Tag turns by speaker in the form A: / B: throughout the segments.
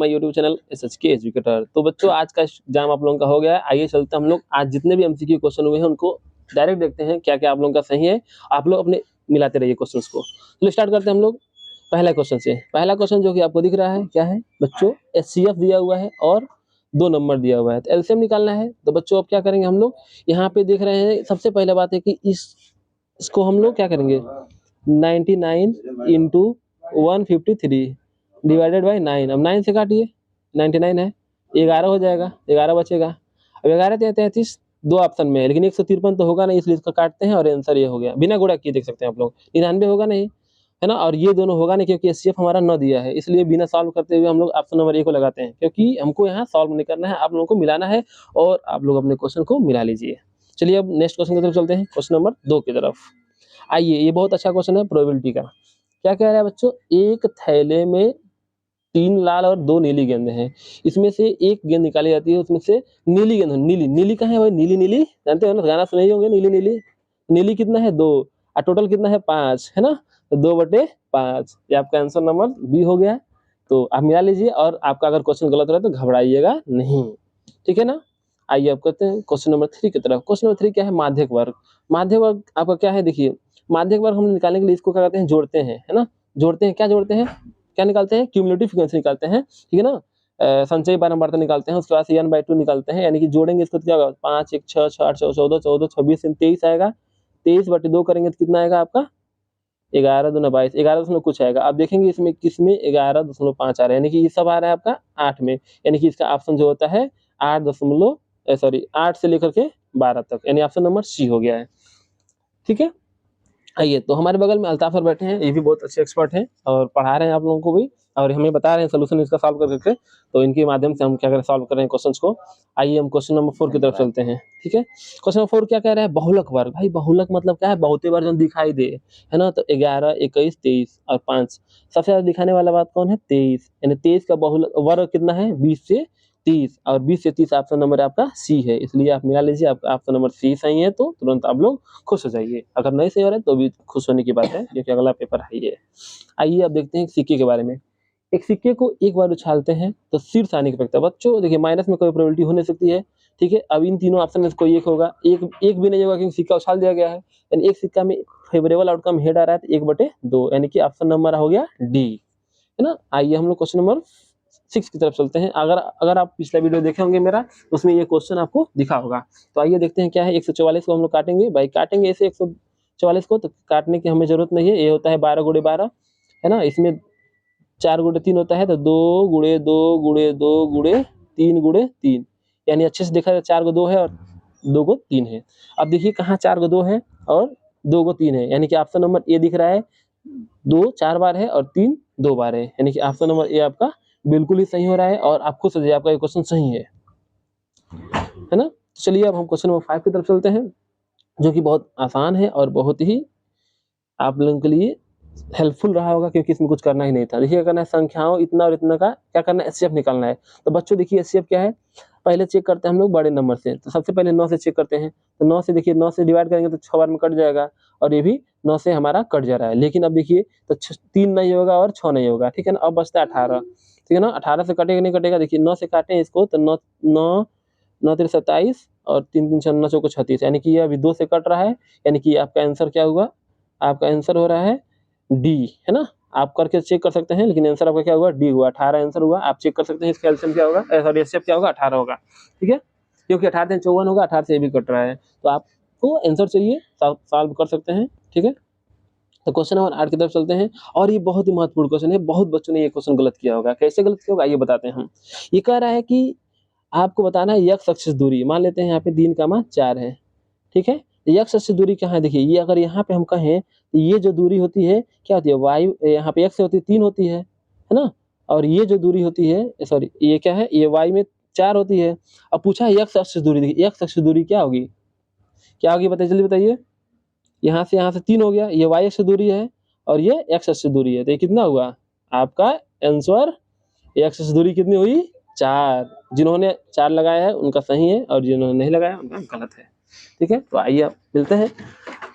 A: My YouTube channel SHK educator. तो बच्चों आज का एग्जाम आप लोगों का हो गया है। आइए चलते हम लोग आज जितने भी MCQ क्वेश्चन हुए हैं उनको डायरेक्ट देखते हैं क्या क्या आप लोगों का सही है। आप लोग अपने मिलाते रहिए क्वेश्चंस को। चलिए स्टार्ट करते हैं हम लोग पहला क्वेश्चन से। पहला क्वेश्चन जो कि आपको दिख रहा है क्या है बच्चों, HCF दिया हुआ है और 2 नंबर दिया हुआ है, तो एलसीएम निकालना है। तो बच्चों अब क्या करेंगे हम लोग, यहाँ पे देख रहे हैं सबसे पहले बात है कि इसको हम लोग क्या करेंगे 99 इंटू 153 डिवाइडेड बाई 9। अब 9 से काटिए, 99 है, 11 हो जाएगा, 11 बचेगा। अब 11 से 33 दो ऑप्शन में है, लेकिन 153 तो होगा नहीं, इसलिए इसको काटते हैं और आंसर ये हो गया। बिना गुणा किए देख सकते हैं आप लोग, 99 होगा नहीं है ना, और ये दोनों होगा नहीं क्योंकि HCF हमारा 9 दिया है, इसलिए बिना सॉल्व करते हुए हम लोग ऑप्शन नंबर ए को लगाते हैं, क्योंकि हमको यहाँ सॉल्व नहीं करना है, आप लोगों को मिलाना है और आप लोग अपने क्वेश्चन को मिला लीजिए। चलिए अब नेक्स्ट क्वेश्चन की तरफ चलते हैं, क्वेश्चन नंबर 2 की तरफ। आइए, ये बहुत अच्छा क्वेश्चन है प्रोबेबिलिटी का। क्या कह रहा है बच्चों, एक थैले में 3 लाल और 2 नीली गेंद हैं, इसमें से एक गेंद निकाली जाती है, उसमें से नीली गेंद, नीली नीली कहाँ है भाई, नीली नीली जानते हो ना, गाना सुने ही होंगे, नीली नीली। नीली कितना है 2 और टोटल कितना है 5 है ना, तो 2/5 ये आपका आंसर नंबर बी हो गया। तो आप मिला लीजिए और आपका अगर क्वेश्चन गलत रहा तो घबराइएगा नहीं, ठीक है ना। आइए अब करते हैं क्वेश्चन नंबर 3 की तरफ। क्वेश्चन नंबर 3 क्या है, माध्यक वर्ग। माध्यक वर्ग आपका क्या है, देखिए माध्यक वर्ग हम निकालने के लिए इसको क्या करते हैं, जोड़ते हैं, है ना। जोड़ते हैं, क्या जोड़ते हैं, क्या निकालते हैं, क्यूमुलेटिव फ्रीक्वेंसी निकालते हैं, ठीक है ना। संचयी बारंबारता निकालते हैं, उसके बाद से n/2 निकालते हैं, यानी कि जोड़ेंगे इसको तो क्या होगा 5 1 6 6 8 14 14 26 23 आएगा, 23/2 करेंगे तो कितना आएगा आपका 11 दूना 22, 11 दशमलव कुछ आएगा। आप देखेंगे इसमें किसमें 11.5 आ रहा है, यानी कि ये सब आ रहा है आपका 8 में, यानी कि इसका ऑप्शन जो होता है 8 से लेकर के 12 तक, यानी ऑप्शन नंबर सी हो गया है, ठीक है। आइए, तो हमारे बगल में अल्ताफ सर बैठे हैं, ये भी बहुत अच्छे एक्सपर्ट हैं और पढ़ा रहे हैं आप लोगों को भी, और हमें बता रहे हैं सोल्यूशन इसका सॉल्व कर करके, तो इनके माध्यम से हम क्या करें सॉल्व कर रहे हैं क्वेश्चंस को। आइए हम क्वेश्चन नंबर 4 की तरफ चलते हैं, ठीक है। क्वेश्चन नंबर 4 क्या कह रहा है, बहुलक वर्ग। भाई बहुलक मतलब क्या है, बहुते बार जब दिखाई दे, है ना, तो 11 21 23 और 5 सबसे ज्यादा दिखाने वाला बात कौन है 23, यानी 23 का बहुलक वर्ग कितना है 20 से 30, और 20 से 30 ऑप्शन नंबर आपका सी है, इसलिए आप मिला लीजिए, आपका ऑप्शन नंबर सी सही है तो तुरंत आप लोग खुश हो जाइए, अगर नहीं सही हो रहा है तो भी खुश होने की बात है क्योंकि अगला पेपर है ये। आइए अब देखते हैं सिक्के के बारे में। एक सिक्के को एक बार उछालते हैं तो शीर्ष आने की प्रवृत्ति। बच्चों देखिए माइनस में कोई प्रोबेबिलिटी हो नहीं सकती है, ठीक है। अब इन तीनों ऑप्शन में से कोई एक होगा, एक भी नहीं होगा क्योंकि सिक्का उछाल दिया गया है, यानी एक सिक्का में फेवरेबल आउटकम हेड आ रहा है तो 1/2, यानी कि ऑप्शन नंबर हो गया डी, है ना। आइए हम लोग क्वेश्चन नंबर 6 की तरफ चलते हैं। अगर आप पिछला वीडियो देखे होंगे मेरा, तो उसमें ये क्वेश्चन आपको दिखा होगा। तो आइए देखते हैं क्या है, 144 को हम लोग काटेंगे, भाई काटेंगे ऐसे 144 को, तो काटने की हमें जरूरत नहीं है, ये होता है 12 × 12, है ना। इसमें 4 × 3 होता है, तो 2 × 2 × 2 × 3 × 3, यानी अच्छे से देखा जाए 4 को 2 है और 2 को 3 है। अब देखिए कहाँ 4 को 2 है और 2 को 3 है, यानी कि ऑप्शन नंबर ए दिख रहा है, 2 4 बार है और 3 2 बार है, यानी कि ऑप्शन नंबर ए आपका बिल्कुल ही सही हो रहा है और आप खुद से आपका ये क्वेश्चन सही है ना। चलिए अब हम क्वेश्चन नंबर 5 की तरफ चलते हैं, जो कि बहुत आसान है और बहुत ही आप लोगों के लिए हेल्पफुल रहा होगा, क्योंकि इसमें कुछ करना ही नहीं था। देखिए क्या करना है, संख्याओं इतना और इतना का क्या करना है HCF निकालना है। तो बच्चों देखिए HCF क्या है, पहले चेक करते हैं हम लोग बड़े नंबर से, तो सबसे पहले 9 से चेक करते हैं, तो 9 से देखिए 9 से डिवाइड करेंगे तो 6 बार में कट जाएगा, और ये भी 9 से हमारा कट जा रहा है। लेकिन अब देखिए तो 3 नहीं होगा और 6 नहीं होगा, ठीक है ना। अब बचता है 18, ठीक है ना। 18 से कटेगा नहीं कटेगा, देखिए 9 से काटें इसको तो 9 9 9 3 27 और 3 3 6 9 4 36, यानी कि ये अभी 2 से कट रहा है, यानी कि आपका आंसर क्या हुआ, आपका आंसर हो रहा है डी, है ना। आप करके चेक कर सकते हैं, लेकिन आंसर आपका क्या हुआ डी हुआ, 18 आंसर हुआ। आप चेक कर सकते हैं इसका एलसीएम क्या होगा, सॉरी HCF क्या होगा 18 होगा, ठीक है, क्योंकि 18 से 54 होगा, 18 से भी कट रहा है, तो आपको आंसर चाहिए, सॉल्व कर सकते हैं, ठीक है। तो क्वेश्चन नंबर 8 की तरफ चलते हैं, और ये बहुत ही महत्वपूर्ण क्वेश्चन है, बहुत बच्चों ने ये क्वेश्चन गलत किया होगा। कैसे गलत किया होगा ये बताते हैं हम। ये कह रहा है कि आपको बताना है x अक्ष दूरी, मान लेते हैं यहाँ पे 3,4 है, ठीक है। x अक्ष दूरी कहाँ है, देखिए ये अगर यहाँ पे हम कहें तो ये जो दूरी होती है क्या होती है y, यहाँ पे x होती है 3 होती है ना, और ये जो दूरी होती है सॉरी ये क्या है, ये y में 4 होती है। अब पूछा है x अक्ष दूरी, देखिए x अक्ष दूरी क्या होगी, क्या होगी बताइए, जल्दी बताइए। यहाँ से 3 हो गया, ये y अक्ष दूरी है और ये x अक्ष दूरी है, तो ये कितना हुआ आपका आंसर, x अक्ष दूरी कितनी हुई 4। जिन्होंने 4 लगाया है उनका सही है और जिन्होंने नहीं लगाया उनका गलत है, ठीक है। तो आइए मिलते हैं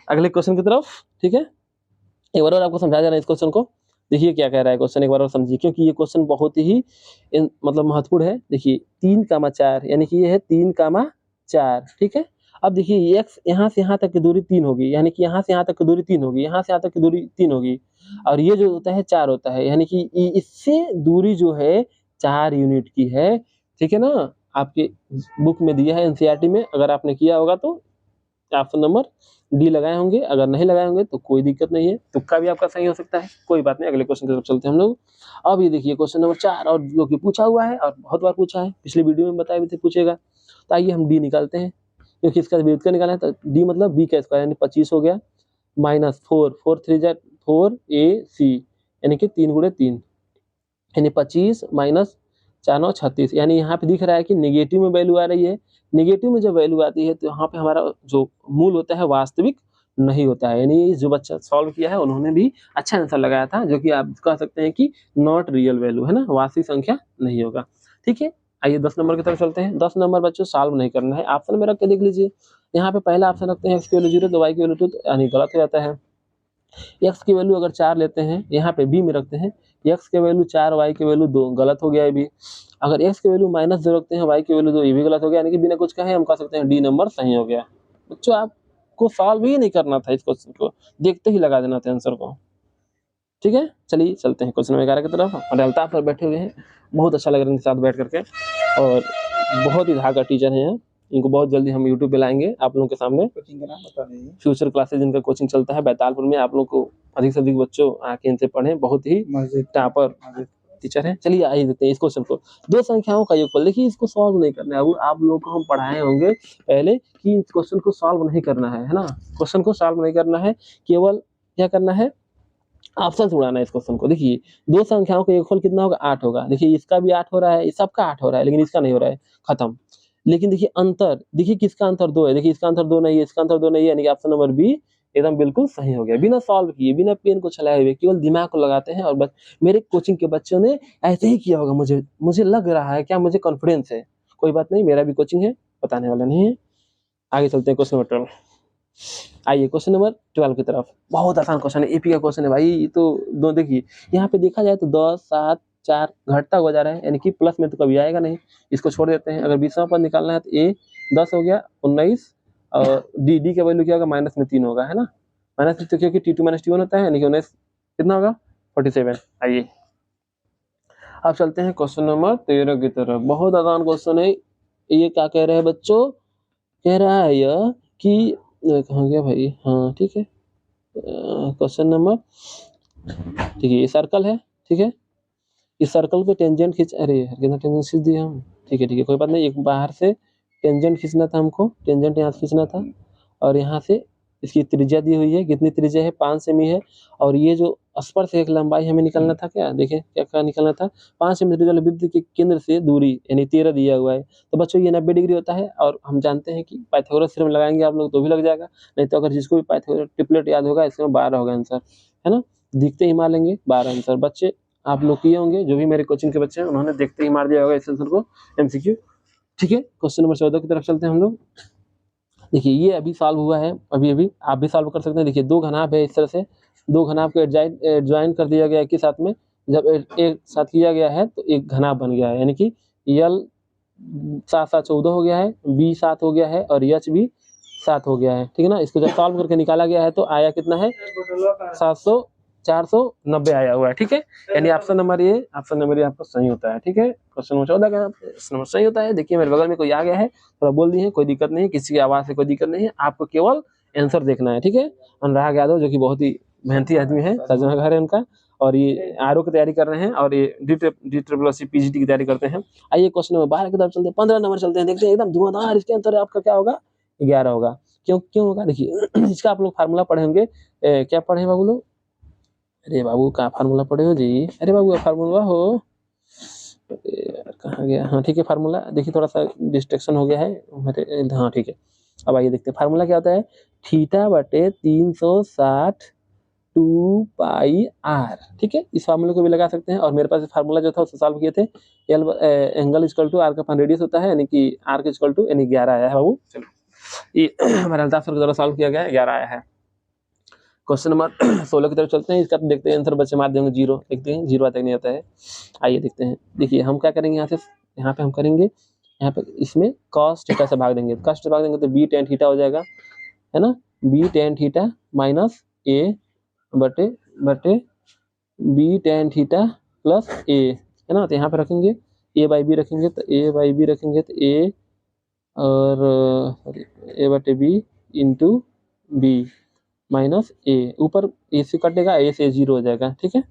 A: अगले क्वेश्चन की तरफ, ठीक है। एक बार और आपको समझा जा रहा है इस क्वेश्चन को। देखिए क्या कह रहा है क्वेश्चन, एक बार और समझिए, क्योंकि ये क्वेश्चन बहुत ही मतलब महत्वपूर्ण है। देखिए 3,4 यानी कि ये है 3,4, ठीक है। अब देखिए x यहाँ से यहाँ तक की दूरी 3 होगी, यानी कि यहाँ से यहाँ तक की दूरी 3 होगी, यहाँ से यहाँ तक की दूरी 3 होगी, और ये जो होता है 4 होता है, यानी कि इससे दूरी जो है 4 यूनिट की है, ठीक है ना। आपके बुक में दिया है एनसीईआरटी में, अगर आपने किया होगा तो ऑप्शन नंबर डी लगाए होंगे, अगर नहीं लगाए होंगे तो कोई दिक्कत नहीं है, तुक्का भी आपका सही हो सकता है, कोई बात नहीं। अगले क्वेश्चन की तरफ चलते हैं हम लोग। अब ये देखिए क्वेश्चन नंबर 4, और जो कि पूछा हुआ है और बहुत बार पूछा है, पिछली वीडियो में बताए भी थे पूछेगा। तो आइए हम डी निकालते हैं, क्योंकि इसका व्युत्क्रम निकालना है, तो डी मतलब बी का स्क्वायर यानी 25 हो गया, माइनस 4, 4 3 जा 4ac, यानी कि 3 गुणे 3, यानी 25 माइनस 4 9 36, यानी यहाँ पे दिख रहा है कि नेगेटिव में वैल्यू आ रही है। नेगेटिव में जब वैल्यू आती है तो यहाँ पे हमारा जो मूल होता है वास्तविक नहीं होता है, यानी जो बच्चा सॉल्व किया है उन्होंने भी अच्छा आंसर लगाया था, जो कि आप कह सकते हैं कि नॉट रियल वैल्यू है ना, वास्तविक संख्या नहीं होगा, ठीक है। आइए 10 नंबर की तरफ चलते हैं। 10 नंबर बच्चों सॉल्व नहीं करना है, ऑप्शन में रख के देख लीजिए। यहाँ पे पहला ऑप्शन रखते हैं एक्स की वैल्यू 0 तो वाई की वैल्यू 2, यानी गलत हो जाता है। एक्स की वैल्यू अगर 4 लेते हैं, यहाँ पे बी में रखते हैं, एक्स की वैल्यू 4 वाई की वैल्यू 2, गलत हो गया है बी। अगर एक्स की वैल्यू -2 रखते हैं, वाई की वैल्यू 2, ये भी गलत हो गया, यानी कि बिना कुछ कहे हम कह सकते हैं डी नंबर सही हो गया। बच्चों आपको सॉल्व ही नहीं करना था इस क्वेश्चन को, देखते ही लगा देना था आंसर को, ठीक है। चलिए चलते हैं क्वेश्चन नंबर 11 की तरफ। और अल्ताफ सर बैठे हुए हैं, बहुत अच्छा लग रहा है इनके साथ बैठ करके, और बहुत ही धागा टीचर हैं, इनको बहुत जल्दी हम यूट्यूब पे लाएंगे आप लोगों के सामने।
B: कोचिंग का नाम बता दीजिए।
A: फ्यूचर क्लासेज इनका कोचिंग चलता है बैतालपुर में, आप लोग को अधिक से अधिक बच्चों आके इनसे पढ़ें, बहुत ही टॉपर टीचर है। चलिए आइए देखते हैं इस क्वेश्चन को, दो संख्याओं का योगफल। देखिए इसको सॉल्व नहीं करना है, वो आप लोगों को हम पढ़ाए होंगे पहले कि इस क्वेश्चन को सॉल्व नहीं करना है ना, क्वेश्चन को सॉल्व नहीं करना है, केवल क्या करना है, ऑप्शन उड़ाना है इस क्वेश्चन को। देखिए दो संख्याओं का योगफल कितना होगा, 8 होगा। देखिए इसका भी 8 हो रहा है, इस सबका 8 हो रहा है, लेकिन इसका नहीं हो रहा है, खत्म। लेकिन देखिए अंतर, देखिए किसका अंतर 2 है, देखिए इसका अंतर 2 नहीं है, इसका अंतर 2 नहीं है, यानी कि ऑप्शन नंबर बी एकदम बिल्कुल सही हो गया, बिना सॉल्व किए, बिना पेन को चलाए हुए, केवल दिमाग को लगाते हैं। और बस मेरे कोचिंग के बच्चों ने ऐसे ही किया होगा, मुझे लग रहा है, क्या मुझे कॉन्फिडेंस है। कोई बात नहीं, मेरा भी कोचिंग है, बताने वाला नहीं है। आगे चलते हैं क्वेश्चन नंबर 12। आइए क्वेश्चन नंबर 12 की तरफ। बहुत आसान क्वेश्चन है, एपी का क्वेश्चन है भाई। ये तो दो देखिए यहाँ पे देखा जाए तो 10 7 4 घटता हुआ जा रहा है, यानी कि प्लस में तो कभी आएगा नहीं, इसको छोड़ देते हैं। अगर 20वां पद निकालना है तो ए 10 हो गया 19, और डी का वैल्यू क्या होगा, माइनस में 3 होगा, है ना, माइनस में, क्योंकि T2 - T1 होता है, यानी कि 19 कितना होगा 47। आइए अब चलते हैं क्वेश्चन नंबर 13 की तरफ। बहुत आसान क्वेश्चन है ये। क्या कह रहे हैं बच्चों, कह रहा है यह कि कहाँ गया भाई, हाँ ठीक है, क्वेश्चन नंबर, ठीक है ये सर्कल है, ठीक है, इस सर्कल पे टेंजेंट खींच, अरे यार कितना टेंजेंट खींच दिया हम, ठीक है कोई बात नहीं, एक बाहर से टेंजेंट खींचना था हमको, टेंजेंट यहाँ से खींचना था, और यहाँ से इसकी त्रिज्या दी हुई है, कितनी त्रिज्या है 5 सेमी है, और ये जो स्पर्श एक लंबाई हमें निकालना था, क्या देखें क्या क्या निकालना था, 5 सेमी वाले वृत्त के केंद्र से दूरी यानी 13 दिया हुआ है। तो बच्चों ये 90 डिग्री होता है, और हम जानते हैं कि पाइथागोरस थ्योरम लगाएंगे आप लोग तो भी लग जाएगा, नहीं तो अगर जिसको भी पाइथागोरस ट्रिपलेट याद होगा इसमें 12 होगा आंसर, है ना, दिखते ही मार लेंगे 12 आंसर। बच्चे आप लोग किए होंगे, जो भी मेरे कोचिंग के बच्चे हैं उन्होंने देखते ही मार दिया होगा इस आंसर को, एमसीक्यू, ठीक है। क्वेश्चन नंबर 14 की तरफ चलते हैं हम लोग। देखिए ये अभी सॉल्व हुआ है, अभी आप भी सॉल्व कर सकते हैं। देखिए दो घनाभ है, इस तरह से दो घनाभ को ज्वाइन कर दिया गया है एक साथ में, जब एक साथ किया गया है तो एक घनाभ बन गया है, यानी कि यल 7 7 14 हो गया है, बी 7 हो गया है, और एच भी 7 हो गया है, ठीक है ना। इसको जब सॉल्व करके निकाला गया है तो आया कितना है 490 आया हुआ है, ठीक है, यानी ऑप्शन नंबर ये आपका सही होता है, ठीक है। क्वेश्चन नंबर 14 का ऑप्शन नंबर सही होता है। देखिए मेरे बगल में कोई आ गया है, थोड़ा बोल दिए, कोई दिक्कत नहीं है, किसी की आवाज से कोई दिक्कत नहीं है, आपको केवल आंसर देखना है, ठीक है। अनुराग यादव जो कि बहुत ही मेहनती आदमी है, सजना घर है उनका, और ये आरओ की तैयारी कर रहे हैं, और ये DSSC PGT की तैयारी करते हैं। आइए क्वेश्चन नंबर 12 की तरफ चलते हैं, 15 नंबर चलते हैं, देखते हैं एकदम धुआंधार, इसके अंतर आपका क्या होगा 11 होगा। क्यों होगा, देखिए इसका आप लोग फार्मूला पढ़े होंगे, क्या पढ़े बाबू लोग, अरे बाबू कहाँ फार्मूला पढ़े हो जी, अरे बाबू फार्मूला हो, यार कहाँ गया, हाँ ठीक है फार्मूला, देखिए थोड़ा सा डिस्ट्रैक्शन हो गया है मेरे, हाँ ठीक है। अब आइए देखते हैं फार्मूला क्या होता है, θ/360 2 पाई r, ठीक है। इस फार्मूले को भी लगा सकते हैं, और मेरे पास फार्मूला जो था उससे सॉल्व किए थे, एंगल इक्वल टू r का अपन रेडियस होता है, यानी कि r के इक्वल टू यानी 11 आया है बाबू। चलो ये हमारे अल्ताफ सर के द्वारा सॉल्व किया गया है, 11 आया है। क्वेश्चन नंबर 16 की तरफ चलते हैं। इसका तो देखते हैं आंसर बच्चे मार देंगे 0, देखते हैं 0 आता नहीं आता है। आइए देखते हैं। देखिए हम क्या करेंगे, यहाँ पे हम करेंगे, यहाँ पे इसमें cos थीटा से भाग देंगे। cos से भाग देंगे तो b tan थीटा हो जाएगा, है ना। b tan theta minus a बटे b tan theta plus a, है ना। तो यहाँ पे रखेंगे a बाई बी रखेंगे तो a बाई बी रखेंगे तो a और a बटे b इंटू बी माइनस ए, ऊपर ए से कटेगा, ए से 0 हो जाएगा, ठीक है।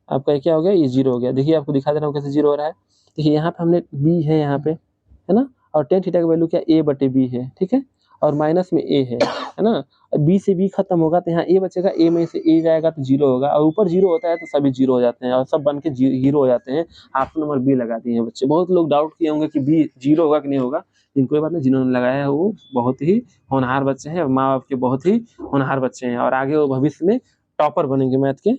A: आपका क्या हो गया, ये 0 हो गया। देखिए आपको दिखा दे रहा हूँ कैसे 0 हो रहा है। देखिए यहाँ पे हमने b है यहाँ पे, है ना, और tan थीटा का वैल्यू क्या a बटे b है, ठीक है, और माइनस में a है ना। b से b खत्म होगा तो यहाँ a बचेगा, a में से a जाएगा तो 0 होगा, और ऊपर 0 होता है तो सभी 0 हो जाते हैं और सब बन के 0 हो जाते हैं। ऑप्शन नंबर बी लगा दिए हैं बच्चे। बहुत लोग डाउट किए होंगे कि b 0 होगा कि नहीं होगा, लेकिन कोई बात नहीं, जिन्होंने लगाया है वो बहुत ही होनहार बच्चे हैं, माँ बाप के बहुत ही होनहार बच्चे हैं, और आगे वो भविष्य में टॉपर बनेंगे मैथ के।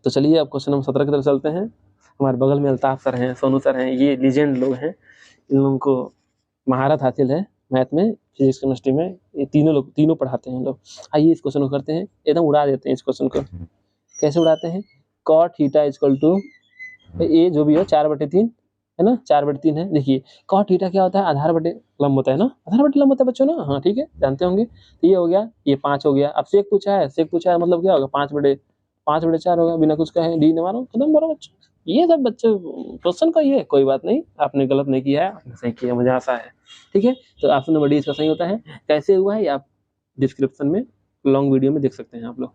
A: तो चलिए अब क्वेश्चन नंबर 17 की तरफ चलते हैं। हमारे बगल में अल्ताफ सर हैं, सोनू सर हैं, ये लीजेंड लोग हैं, इन लोगों को महारत हासिल है मैथ में, फिजिक्स केमिस्ट्री में, ये तीनों पढ़ाते हैं लोग। आइए इस क्वेश्चन को करते हैं, एकदम उड़ा देते हैं इस क्वेश्चन को। कैसे उड़ाते हैं, cot थीटा इक्वल टू ए जो भी हो 4/3, है ना, 4/3 है। देखिए cot थीटा क्या होता है, आधार बटे लंब होता है ना, आधार बटे लंब होता है बच्चों ना, हाँ ठीक है, जानते होंगे। तो ये हो गया, ये 5 हो गया। अब सेक पूछा है, मतलब क्या होगा, 5/4 होगा, बिना कुछ कहे डी ने मारो, खत्म करो बच्चों। ये सब बच्चे क्वेश्चन का ये कोई बात नहीं, आपने गलत नहीं किया है, आपने सही किया, मुझे आशा है, ठीक है। तो ऑप्शन नंबर डी इसका सही होता है। कैसे हुआ है ये आप डिस्क्रिप्शन में लॉन्ग वीडियो में देख सकते हैं आप लोग।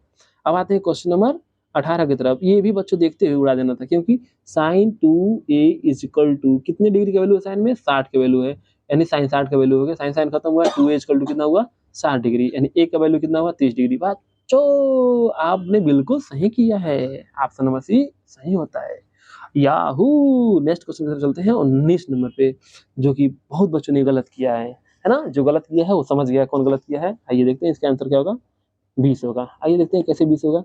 A: अब आते हैं क्वेश्चन नंबर 18 की तरफ। ये भी बच्चों देखते हुए उड़ा देना था, क्योंकि sin 2a इक्वल टू कितने डिग्री का वैल्यू है, साइन में 60 का वैल्यू है, यानी sin 60 का वैल्यू हो गया, साइन खत्म हुआ, 2a इक्वल टू कितना हुआ 60 डिग्री, यानी a का वैल्यू कितना हुआ 30 डिग्री। बच्चों आपने बिल्कुल सही किया है, ऑप्शन नंबर सी सही होता है। याहू। नेक्स्ट क्वेश्चन की तरफ चलते हैं 19 नंबर पे, जो कि बहुत बच्चों ने गलत किया है ना। जो गलत किया है वो समझ गया कौन गलत किया है। आइए देखते हैं इसका आंसर क्या होगा, 20 होगा। आइए देखते हैं कैसे 20 होगा।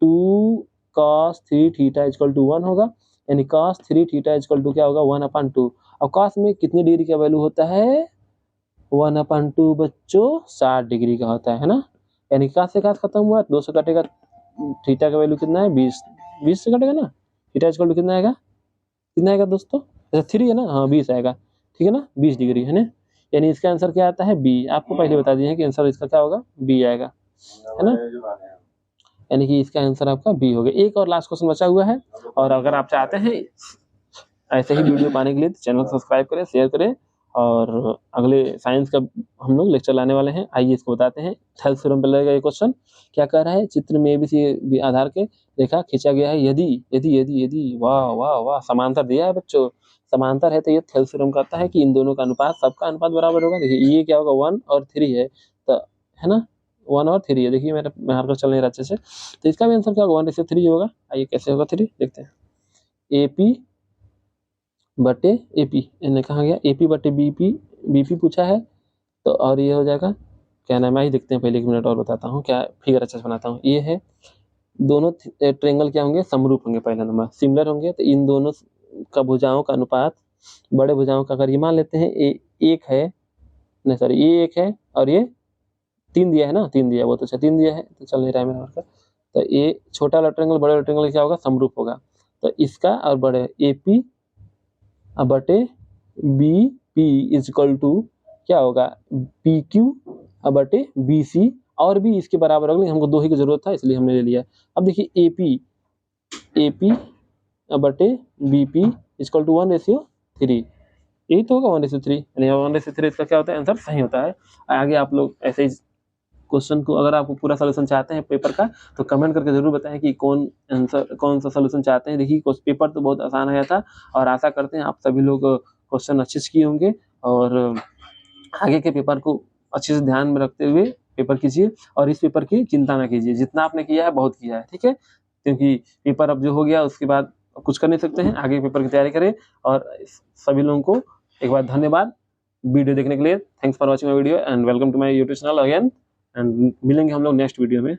A: 2 cos 3 थीटा इक्वल टू 1 होगा, यानी cos 3 थीटा इक्वल टू क्या होगा 1/2। और cos में कितने डिग्री का वैल्यू होता है, 1/2 बच्चों 60 डिग्री का होता है ना। यानी cos से cos खत्म हुआ, 2 से कटेगा, थीटा का वैल्यू कितना है 20 से कटेगा ना, थीटा इक्वल टू कितना आएगा दोस्तों, अच्छा 3 है ना, हाँ 20 आएगा, ठीक है ना, 20 डिग्री है ना। यानी इसका आंसर क्या आता है बी। आपको पहले बता दिए हैं कि आंसर इसका क्या होगा बी आएगा, है ना। यानी कि इसका आंसर आपका बी हो गया। एक और लास्ट क्वेश्चन बचा हुआ है, और अगर आप चाहते हैं ऐसे ही वीडियो पाने के लिए तो चैनल को सब्सक्राइब करें, शेयर करें, और अगले साइंस का हम लोग लेक्चर लाने वाले हैं। आइए इसको बताते हैं। थेल्स थ्योरम पे लगेगा ये क्वेश्चन। क्या कह रहा है, चित्र में एबीसी आधार के रेखा खींचा गया है, यदि वाह वाह वाह, समांतर दिया है बच्चों, समांतर है तो ये थेल्स थ्योरम कहता है कि इन दोनों का अनुपात, सबका अनुपात बराबर होगा। देखिए ये क्या होगा 1 और 3 है, तो है ना 1 और 3 है। देखिए मेरा मार्कर चल नहीं रहा अच्छे से, तो इसका भी आंसर क्या होगा 1:3 होगा। आइए कैसे होगा 3 देखते हैं। AP बटे AP, इन्हें कहा गया AP बटे BP पूछा है, तो और ये हो जाएगा क्या नाम है, ही देखते हैं पहले, 1 मिनट और बताता हूँ, क्या फिगर अच्छा से बनाता हूँ। ये है, दोनों ट्रेंगल क्या होंगे, समरूप होंगे, पहला नंबर सिमिलर होंगे, तो इन दोनों का भुजाओं का अनुपात, बड़े भुजाओं का अगर ये मान लेते हैं एक है, नहीं सॉरी ये 1 है और ये 3 दिया है ना, 3 दिया, वो तो अच्छा 3 दिया है, तो चल नहीं रहा है मेरा मार्कर। तो ये छोटा वाला ट्रेंगल बड़े वाला ट्रेंगल क्या होगा, समरूप होगा। तो इसका और बड़े AP बटे BP इक्वल टू क्या होगा PQ बटे BC, और भी इसके बराबर होगा, हमको 2 ही की जरूरत था इसलिए हमने ले लिया। अब देखिए AP बटे BP इक्वल टू 1:3, यही तो होगा 1:3, यानी 1:3 इसका क्या होता है आंसर सही होता है। आगे आप लोग ऐसे ही क्वेश्चन को, अगर आपको पूरा सोल्यूशन चाहते हैं पेपर का, तो कमेंट करके जरूर बताएं कि कौन सा सोल्यूशन चाहते हैं। देखिए पेपर तो बहुत आसान आया था, और आशा करते हैं आप सभी लोग क्वेश्चन अच्छे से किए होंगे, और आगे के पेपर को अच्छे से ध्यान में रखते हुए पेपर कीजिए, और इस पेपर की चिंता ना कीजिए, जितना आपने किया है बहुत किया है, ठीक है, क्योंकि पेपर अब जो हो गया उसके बाद कुछ कर नहीं सकते हैं, आगे पेपर की तैयारी करें। और सभी लोगों को एक बार धन्यवाद वीडियो देखने के लिए। Thanks for watching my video and welcome to my YouTube channel again, and मिलेंगे हम लोग नेक्स्ट वीडियो में।